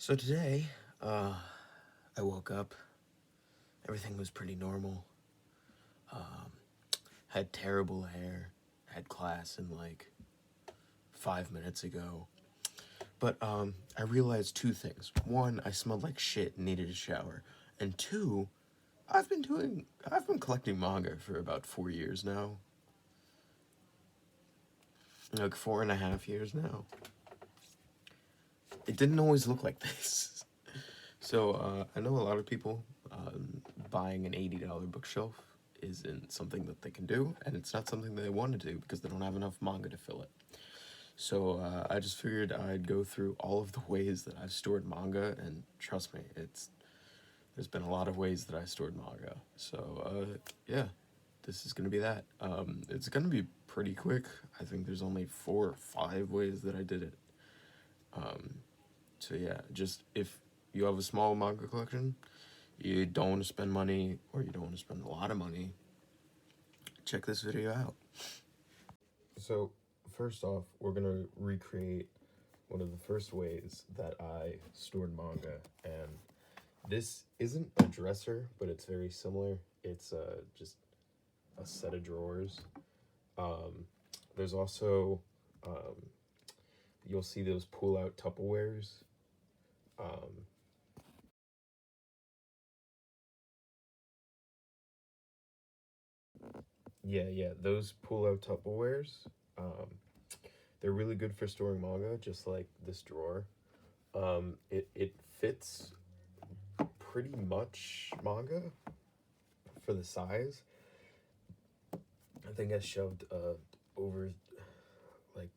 So today, I woke up. Everything was pretty normal. Had terrible hair. Had class in like 5 minutes ago. But I realized two things. One, I smelled like shit and needed a shower. And two, I've been collecting manga for about 4 years now. Like 4.5 years now. It didn't always look like this. So I know a lot of people buying an $80 bookshelf isn't something that they can do, and it's not something that they want to do because they don't have enough manga to fill it. So I just figured I'd go through all of the ways that I've stored manga, and trust me, there's been a lot of ways that I stored manga. So yeah, this is gonna be that. It's gonna be pretty quick. I think there's only 4 or 5 ways that I did it. So yeah, just if you have a small manga collection, you don't want to spend money, or you don't want to spend a lot of money, check this video out. So first off, we're gonna recreate one of the first ways that I stored manga, and this isn't a dresser, but it's very similar. It's just a set of drawers. There's also you'll see those pull-out Tupperwares. Um, yeah, those pull-out Tupperwares. Um, they're really good for storing manga, just like this drawer. It fits pretty much manga for the size. I think I shoved over like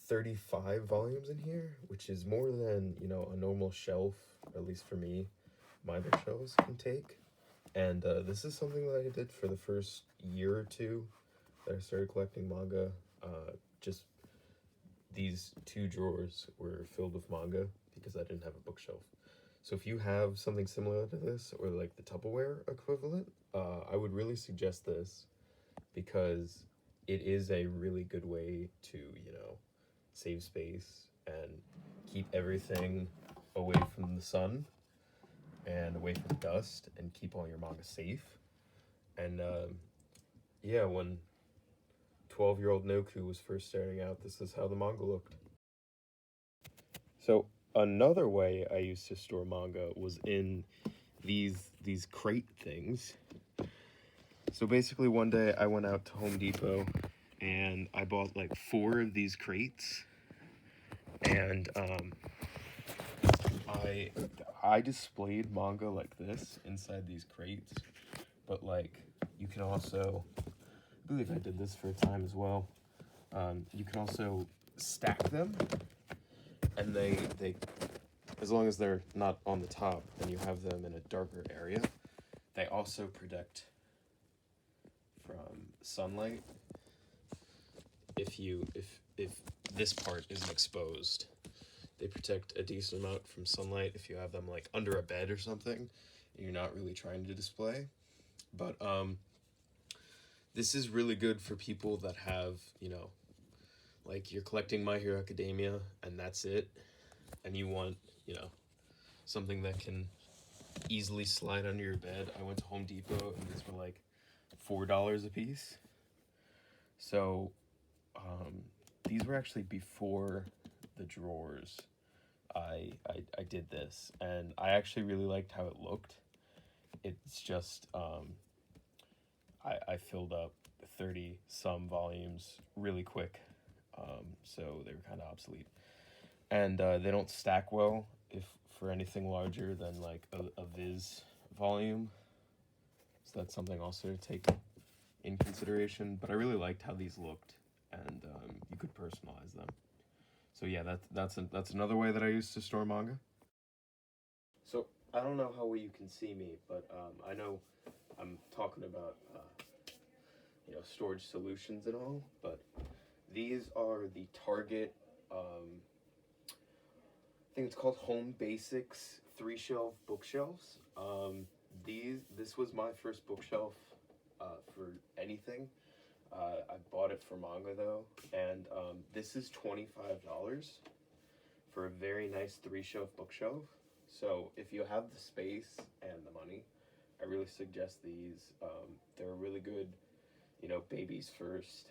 35 volumes in here, which is more than, a normal shelf, at least for me, my bookshelves can take. And this is something that I did for the first year or two that I started collecting manga. Just these two drawers were filled with manga because I didn't have a bookshelf. So if you have something similar to this, or like the Tupperware equivalent, I would really suggest this because it is a really good way to, save space and keep everything away from the sun and away from dust and keep all your manga safe. And yeah, when 12-year-old Noku was first starting out, this is how the manga looked. So another way I used to store manga was in these crate things. So basically one day I went out to Home Depot and I bought like 4 of these crates, and I displayed manga like this inside these crates, but like you can also, I believe I did this for a time as well. You can also stack them, and they as long as they're not on the top and you have them in a darker area, they also protect from sunlight if this part isn't exposed. They protect a decent amount from sunlight if you have them like under a bed or something and you're not really trying to display. But this is really good for people that have, like you're collecting My Hero Academia and that's it, and you want, something that can easily slide under your bed. I went to Home Depot and these were like $4 a piece. So these were actually before the drawers. I did this, and I actually really liked how it looked. It's just I filled up 30 some volumes really quick, so they were kind of obsolete, and they don't stack well if for anything larger than like a Viz volume. So that's something also to take in consideration. But I really liked how these looked, and you could personalize them. So yeah, that's another way that I used to store manga. So I don't know how well you can see me, but I know I'm talking about storage solutions and all, but these are the Target. I think it's called Home Basics 3-shelf bookshelves. This was my first bookshelf for anything. I bought it for manga though, and this is $25 for a very nice 3-shelf bookshelf. So if you have the space and the money, I really suggest these. They're a really good, baby's first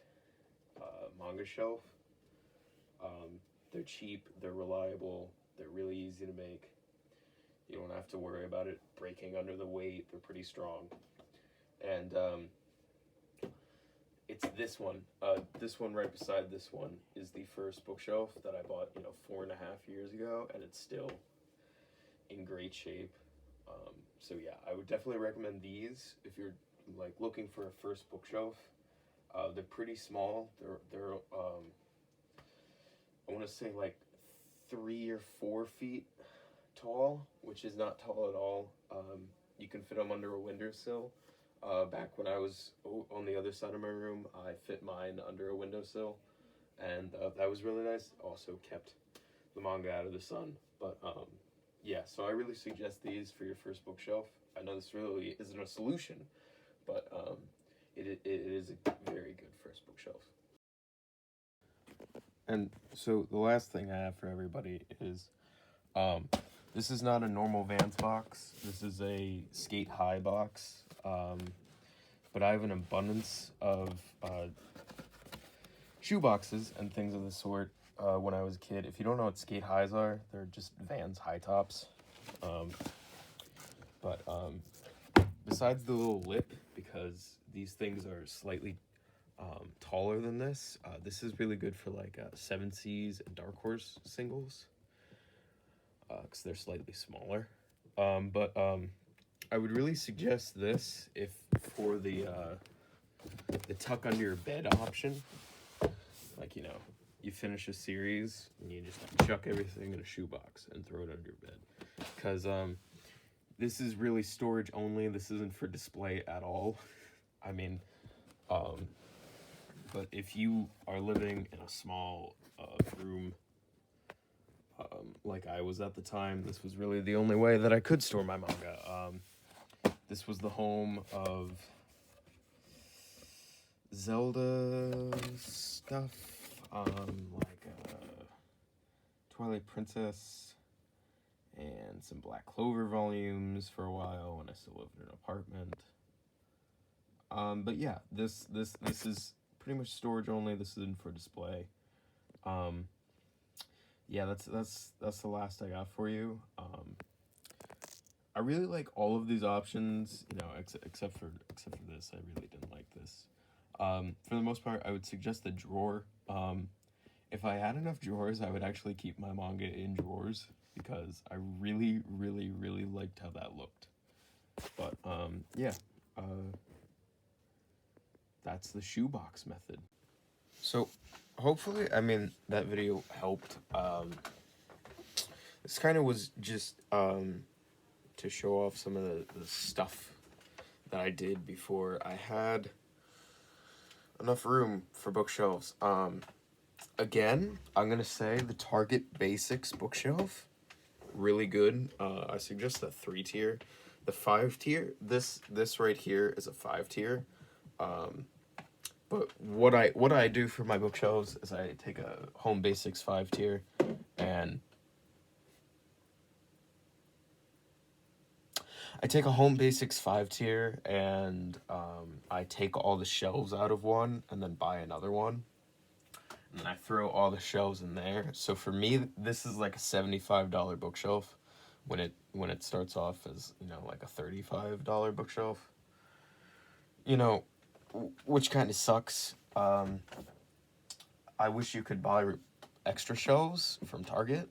manga shelf. They're cheap, they're reliable, they're really easy to make. You don't have to worry about it breaking under the weight. They're pretty strong. And it's this one. This one right beside this one is the first bookshelf that I bought, 4.5 years ago, and it's still in great shape. So yeah, I would definitely recommend these if you're like looking for a first bookshelf. They're pretty small. They're I want to say like 3 or 4 feet tall, which is not tall at all. You can fit them under a windowsill. Back when I was on the other side of my room, I fit mine under a windowsill, and that was really nice. Also kept the manga out of the sun. But yeah, so I really suggest these for your first bookshelf. I know this really isn't a solution, but it is a very good first bookshelf. And so the last thing I have for everybody is, this is not a normal Vans box. This is a skate high box. But I have an abundance of shoe boxes and things of the sort when I was a kid. If you don't know what skate highs are, they're just Vans high tops. But besides the little lip, because these things are slightly taller than this, this is really good for like 7Cs and Dark Horse singles, because they're slightly smaller. But I would really suggest this if for the tuck under your bed option. Like, you finish a series and you just chuck everything in a shoebox and throw it under your bed. Because this is really storage only. This isn't for display at all. I mean, but if you are living in a small room, like I was at the time, this was really the only way that I could store my manga. This was the home of Zelda stuff, like Twilight Princess and some Black Clover volumes for a while when I still lived in an apartment. But yeah, this is pretty much storage only. This isn't for display. Yeah, that's the last I got for you. I really like all of these options, except for this. I really didn't like this. For the most part, I would suggest the drawer. If I had enough drawers, I would actually keep my manga in drawers because I really, really, really liked how that looked. But yeah, that's the shoebox method. So hopefully, that video helped. This kind of was just to show off some of the stuff that I did before I had enough room for bookshelves. Again, I'm gonna say the Target Basics bookshelf, really good. I suggest the 3-tier. The 5-tier, this right here is a 5-tier. But what I do for my bookshelves is I take a Home Basics 5-tier and I take all the shelves out of one and then buy another one. And then I throw all the shelves in there. So for me, this is like a $75 bookshelf when it starts off as, like a $35 bookshelf. Which kind of sucks. I wish you could buy extra shelves from Target,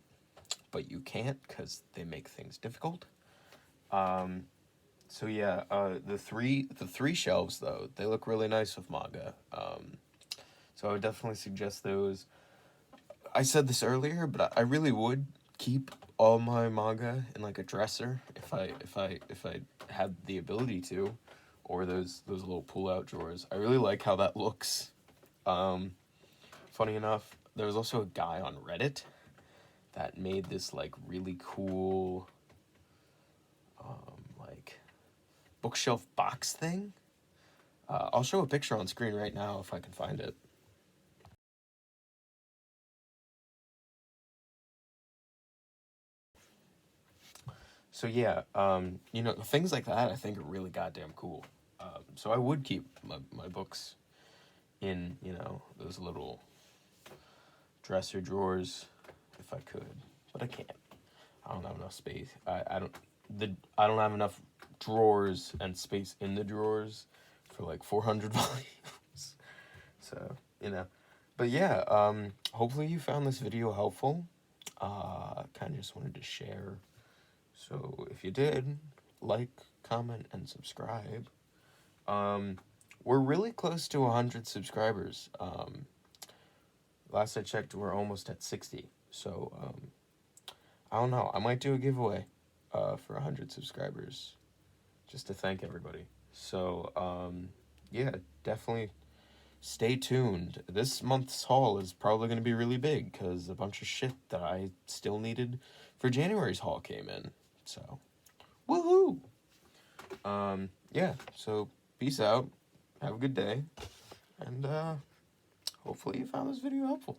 but you can't because they make things difficult. So yeah, the three shelves though, they look really nice with manga. So I would definitely suggest those. I said this earlier, but I really would keep all my manga in like a dresser if I had the ability to, or those little pull-out drawers. I really like how that looks. Funny enough, there was also a guy on Reddit that made this like really cool like bookshelf box thing. I'll show a picture on screen right now if I can find it. So yeah, you know, things like that I think are really goddamn cool. So I would keep my books in, you know, those little dresser drawers if I could, but I can't. I don't have enough space. I don't have enough drawers and space in the drawers for like 400 volumes. So, you know. But yeah, hopefully you found this video helpful. Kind of just wanted to share. So if you did, like, comment, and subscribe. We're really close to 100 subscribers. Last I checked, we're almost at 60. So, I don't know. I might do a giveaway for 100 subscribers just to thank everybody. So, yeah, definitely stay tuned. This month's haul is probably going to be really big because a bunch of shit that I still needed for January's haul came in. So, woohoo! Yeah, so peace out. Have a good day. And hopefully you found this video helpful.